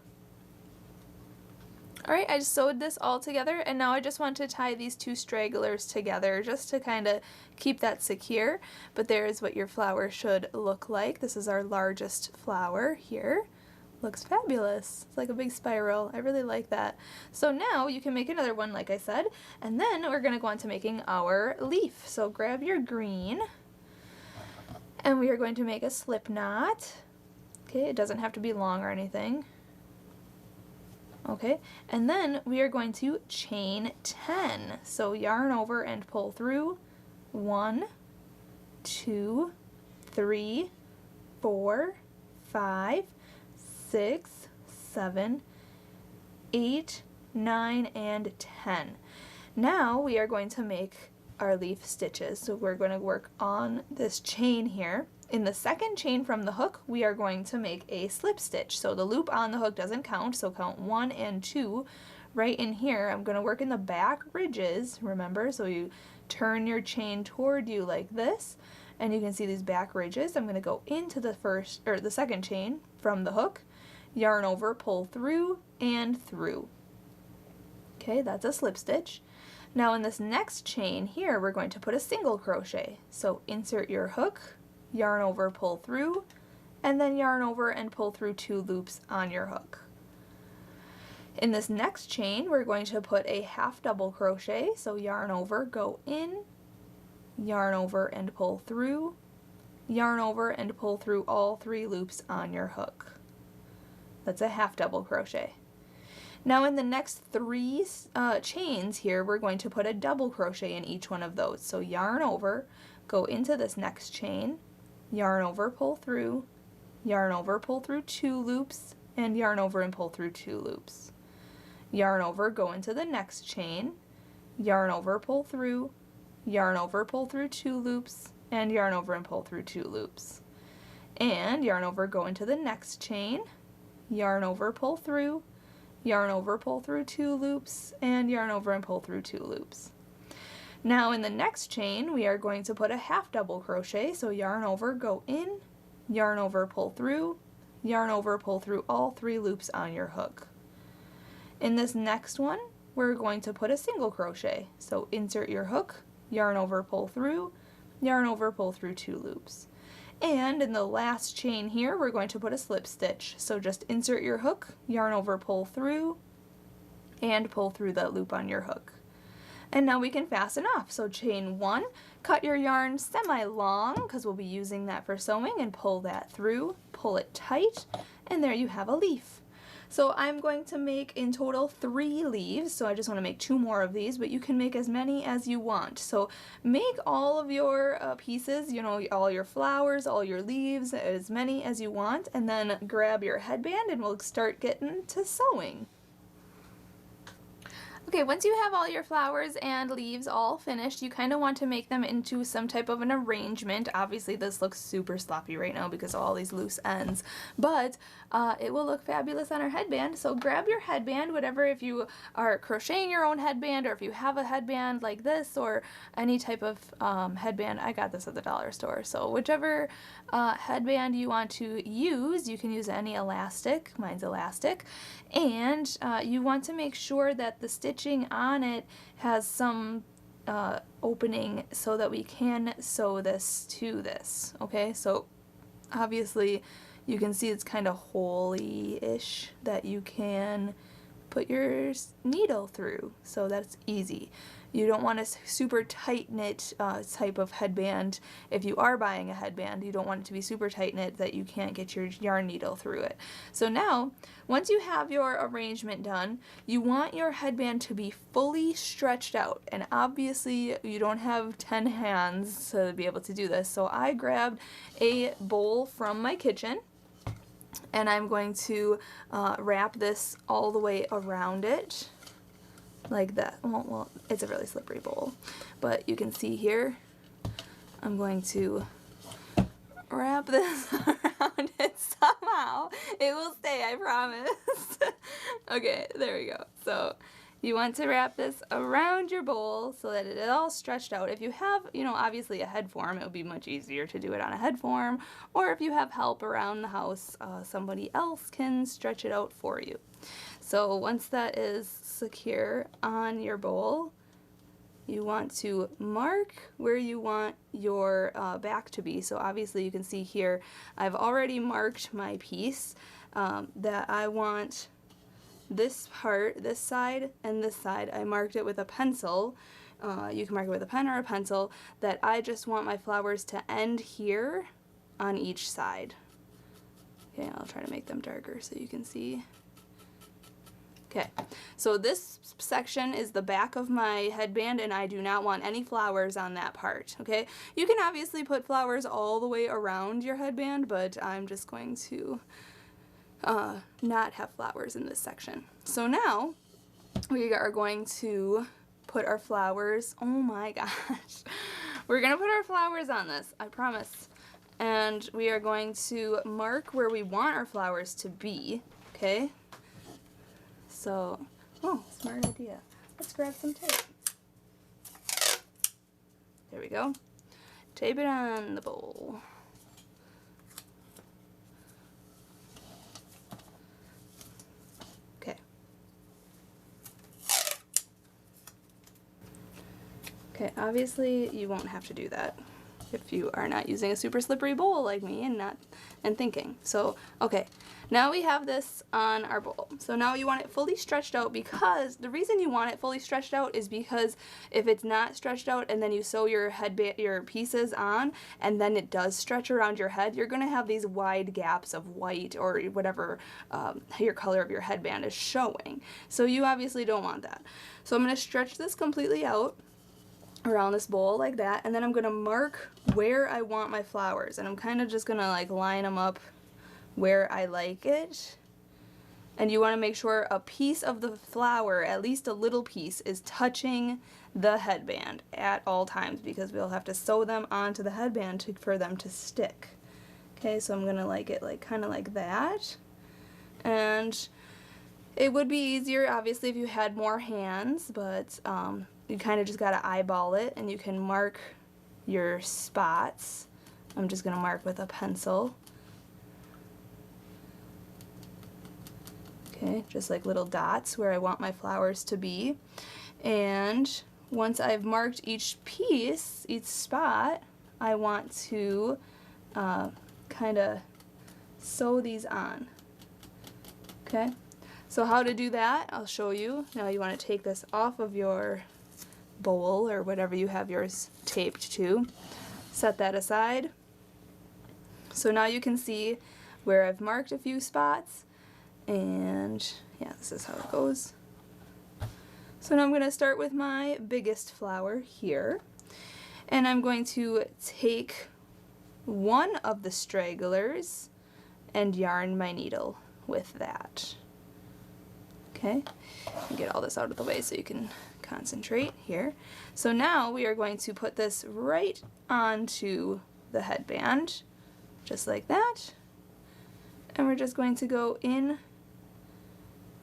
Alright, I just sewed this all together, and now I just want to tie these two stragglers together just to kind of keep that secure. But there's what your flower should look like. This is our largest flower here. Looks fabulous. It's like a big spiral. I really like that. So now you can make another one like I said, and then we're going to go on to making our leaf. So grab your green, and we are going to make a slip knot. Okay, it doesn't have to be long or anything. Okay, and then we are going to chain 10. So yarn over and pull through 1, 2, 3, 4, 5, 6, 7, 8, 9, and 10. Now we are going to make our leaf stitches. So we're going to work on this chain here. In the second chain from the hook, we are going to make a slip stitch. So the loop on the hook doesn't count, so count 1 and 2. Right in here, I'm going to work in the back ridges, remember? So you turn your chain toward you like this, and you can see these back ridges. I'm going to go into the second chain from the hook, yarn over, pull through, and through. Okay, that's a slip stitch. Now in this next chain here, we're going to put a single crochet. So insert your hook, yarn over, pull through, and then yarn over and pull through 2 loops on your hook. In this next chain, we're going to put a half double crochet, so yarn over, go in, yarn over and pull through, yarn over and pull through all 3 loops on your hook. That's a half double crochet. Now in the next 3 chains here, we're going to put a double crochet in each one of those. So yarn over, go into this next chain, yarn over, pull through, yarn over, pull through 2 loops, and yarn over and pull through 2 loops. Yarn over, go into the next chain, yarn over, pull through, yarn over, pull through 2 loops, and yarn over and pull through 2 loops. And yarn over, go into the next chain, yarn over, pull through, yarn over, pull through 2 loops, and yarn over and pull through 2 loops. Now in the next chain, we are going to put a half double crochet, so yarn over, go in, yarn over, pull through, yarn over, pull through all 3 loops on your hook. In this next one, we're going to put a single crochet, so insert your hook, yarn over, pull through, yarn over, pull through 2 loops. And in the last chain here, we're going to put a slip stitch, so just insert your hook, yarn over, pull through, and pull through that loop on your hook. And now we can fasten off. So chain 1, cut your yarn semi-long, because we'll be using that for sewing, and pull that through, pull it tight, and there you have a leaf. So I'm going to make in total 3 leaves, so I just want to make 2 more of these, but you can make as many as you want. So make all of your pieces, you know, all your flowers, all your leaves, as many as you want, and then grab your headband and we'll start getting to sewing. Okay, once you have all your flowers and leaves all finished, you kind of want to make them into some type of an arrangement. Obviously this looks super sloppy right now because of all these loose ends, but it will look fabulous on our headband. So grab your headband, whatever, if you are crocheting your own headband, or if you have a headband like this, or any type of headband. I got this at the dollar store, so whichever headband you want to use, you can use any elastic. Mine's elastic. And you want to make sure that the stitching on it has some opening so that we can sew this to this. Okay, so obviously you can see it's kind of holy-ish that you can put your needle through, so that's easy. You don't want a super tight-knit type of headband. If you are buying a headband, you don't want it to be super tight-knit that you can't get your yarn needle through it. So now, once you have your arrangement done, you want your headband to be fully stretched out. And obviously, you don't have 10 hands to be able to do this. So I grabbed a bowl from my kitchen, and I'm going to wrap this all the way around it. Like that. Well, it's a really slippery bowl, but you can see here, I'm going to wrap this around it somehow. It will stay, I promise. Okay, there we go. So you want to wrap this around your bowl so that it is all stretched out. If you have, you know, obviously a head form, it would be much easier to do it on a head form, or if you have help around the house, somebody else can stretch it out for you. So once that is secure on your bowl, you want to mark where you want your back to be. So obviously you can see here, I've already marked my piece that I want this part, this side and this side. I marked it with a pencil. You can mark it with a pen or a pencil, that I just want my flowers to end here on each side. Okay, I'll try to make them darker so you can see. Okay, so this section is the back of my headband, and I do not want any flowers on that part, okay? You can obviously put flowers all the way around your headband, but I'm just going to not have flowers in this section. So now we are going to put our flowers, oh my gosh, we're gonna put our flowers on this, I promise. And we are going to mark where we want our flowers to be, okay? So, oh, smart idea. Let's grab some tape. There we go. Tape it on the bowl. Okay. Okay, obviously you won't have to do that if you are not using a super slippery bowl like me and thinking. So, okay, now we have this on our bowl. So now you want it fully stretched out, because the reason you want it fully stretched out is because if it's not stretched out and then you sew your headband, your pieces on, and then it does stretch around your head, you're gonna have these wide gaps of white or whatever your color of your headband is showing. So you obviously don't want that. So I'm gonna stretch this completely out around this bowl like that, and then I'm gonna mark where I want my flowers, and I'm kind of just gonna like line them up where I like it. And you want to make sure a piece of the flower, at least a little piece, is touching the headband at all times, because we'll have to sew them onto the headband for them to stick. Okay, so I'm gonna like it like kind of like that. And it would be easier obviously if you had more hands, but you kind of just gotta eyeball it, and you can mark your spots. I'm just gonna mark with a pencil. Okay, just like little dots where I want my flowers to be. And once I've marked each piece, each spot, I want to kind of sew these on. Okay, so how to do that, I'll show you. Now you want to take this off of your bowl or whatever you have yours taped to. Set that aside. So now you can see where I've marked a few spots. And yeah, this is how it goes. So now I'm going to start with my biggest flower here, and I'm going to take one of the stragglers and yarn my needle with that. Okay, and get all this out of the way so you can concentrate here. So now we are going to put this right onto the headband, just like that, and we're just going to go in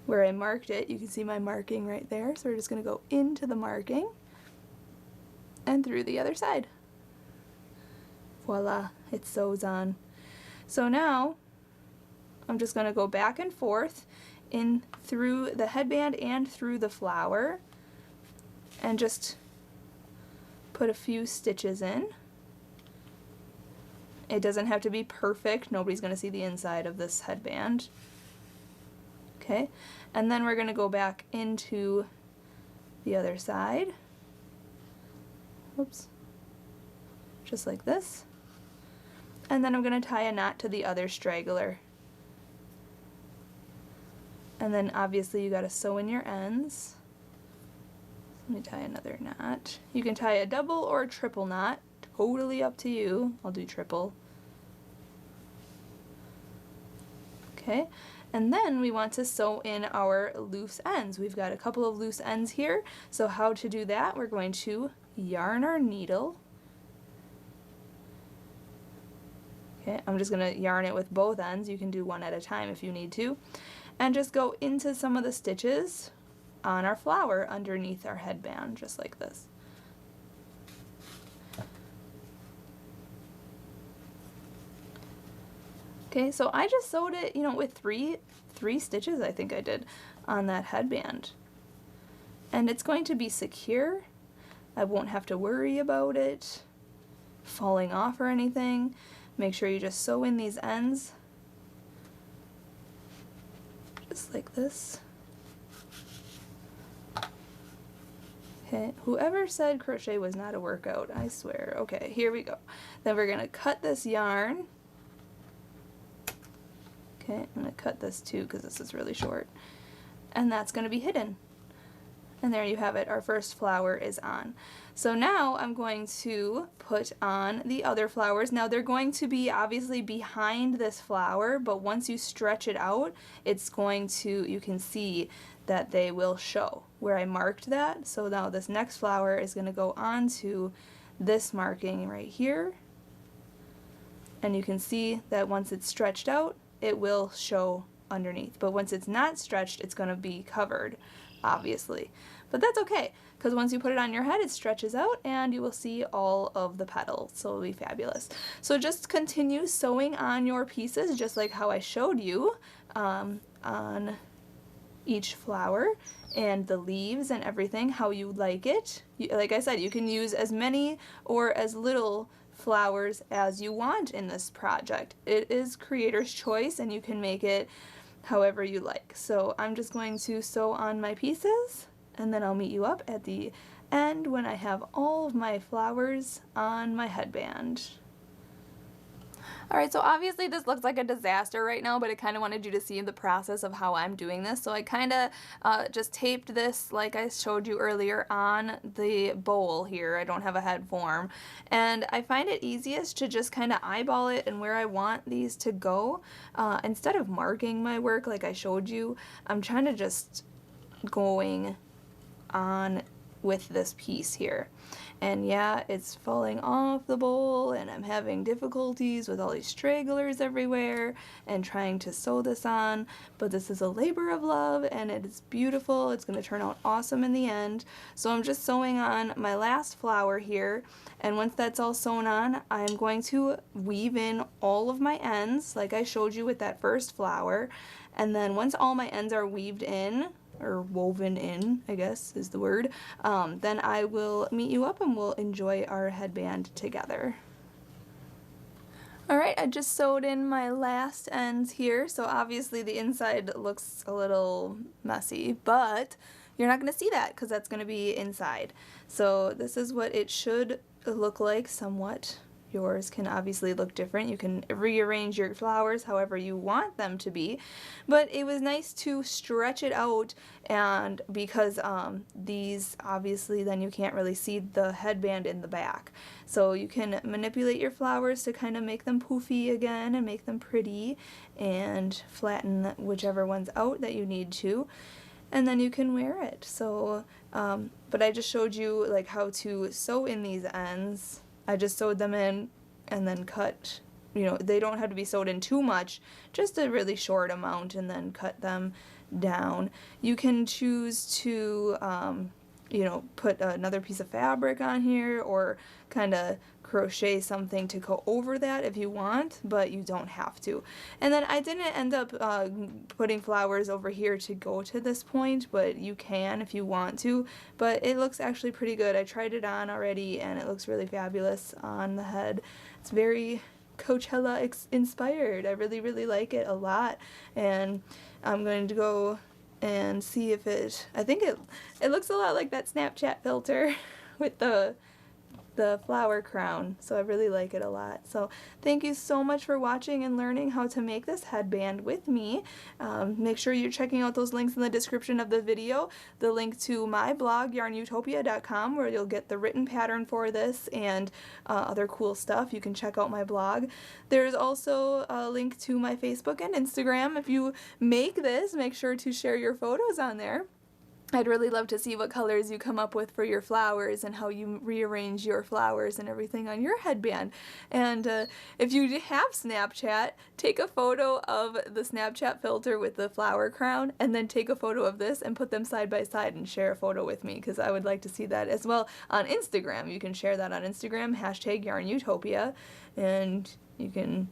where I marked it. You can see my marking right there. So we're just going to go into the marking and through the other side. Voila, it sews on. So now I'm just going to go back and forth in through the headband and through the flower, and just put a few stitches in. It doesn't have to be perfect. Nobody's going to see the inside of this headband. Okay, and then we're going to go back into the other side. Whoops. Just like this. And then I'm going to tie a knot to the other straggler. And then obviously you got to sew in your ends. Let me tie another knot. You can tie a double or a triple knot. Totally up to you. I'll do triple. Okay. And then we want to sew in our loose ends. We've got a couple of loose ends here. So how to do that? We're going to yarn our needle. Okay, I'm just going to yarn it with both ends. You can do one at a time if you need to. And just go into some of the stitches on our flower underneath our headband, just like this. Okay, so I just sewed it, you know, with three stitches, I think I did, on that headband. And it's going to be secure. I won't have to worry about it falling off or anything. Make sure you just sew in these ends, just like this. Okay, whoever said crochet was not a workout, I swear. Okay, here we go. Then we're gonna cut this yarn. Okay, I'm gonna cut this too because this is really short. And that's gonna be hidden. And there you have it, our first flower is on. So now I'm going to put on the other flowers. Now they're going to be obviously behind this flower, but once you stretch it out, it's going to, you can see that they will show where I marked that. So now this next flower is gonna go onto this marking right here. And you can see that once it's stretched out, it will show underneath. But once it's not stretched, it's gonna be covered, obviously. But that's okay, because once you put it on your head, it stretches out and you will see all of the petals, so it'll be fabulous. So just continue sewing on your pieces, just like how I showed you on each flower and the leaves and everything, how you like it. Like I said, you can use as many or as little flowers as you want in this project. It is creator's choice and you can make it however you like. So I'm just going to sew on my pieces and then I'll meet you up at the end when I have all of my flowers on my headband. Alright, so obviously this looks like a disaster right now, but I kind of wanted you to see the process of how I'm doing this. So I kind of just taped this, like I showed you earlier, on the bowl here. I don't have a head form. And I find it easiest to just kind of eyeball it and where I want these to go. Instead of marking my work like I showed you, I'm trying to just going on with this piece here. And yeah, it's falling off the bowl and I'm having difficulties with all these stragglers everywhere and trying to sew this on, but this is a labor of love and it is beautiful. It's going to turn out awesome in the end. So I'm just sewing on my last flower here, and once that's all sewn on, I'm going to weave in all of my ends like I showed you with that first flower. And then once all my ends are weaved in, or woven in, I guess is the word, then I will meet you up and we'll enjoy our headband together. Alright, I just sewed in my last ends here, so obviously the inside looks a little messy, but you're not going to see that because that's going to be inside. So this is what it should look like somewhat. Yours can obviously look different. You can rearrange your flowers however you want them to be, but it was nice to stretch it out, and because these obviously then you can't really see the headband in the back. So you can manipulate your flowers to kind of make them poofy again and make them pretty and flatten whichever one's out that you need to, and then you can wear it. So but I just showed you like how to sew in these ends. I just sewed them in and then cut, you know, they don't have to be sewed in too much, just a really short amount, and then cut them down. You can choose to, you know, put another piece of fabric on here or kind of crochet something to go over that if you want, but you don't have to. And then I didn't end up putting flowers over here to go to this point, but you can if you want to. But it looks actually pretty good. I tried it on already and it looks really fabulous on the head. It's very Coachella inspired. I really, really like it a lot, and I'm going to go and see if I think it looks a lot like that Snapchat filter with the flower crown, so I really like it a lot. So thank you so much for watching and learning how to make this headband with me. Make sure you're checking out those links in the description of the video, the link to my blog YARNutopia.com, where you'll get the written pattern for this and other cool stuff. You can check out my blog. There's also a link to my Facebook and Instagram. If you make this, make sure to share your photos on there. I'd really love to see what colors you come up with for your flowers and how you rearrange your flowers and everything on your headband. And if you have Snapchat, take a photo of the Snapchat filter with the flower crown, and then take a photo of this and put them side by side and share a photo with me, because I would like to see that as well on Instagram. You can share that on Instagram, #YARNutopia, and you can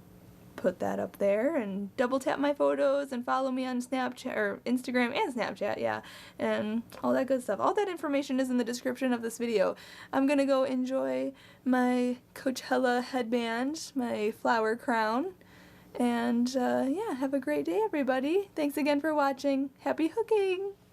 put that up there and double tap my photos and follow me on Snapchat or Instagram and Snapchat, yeah, and all that good stuff. All that information is in the description of this video. I'm gonna go enjoy my Coachella headband, my flower crown, and yeah, have a great day, everybody. Thanks again for watching. Happy hooking!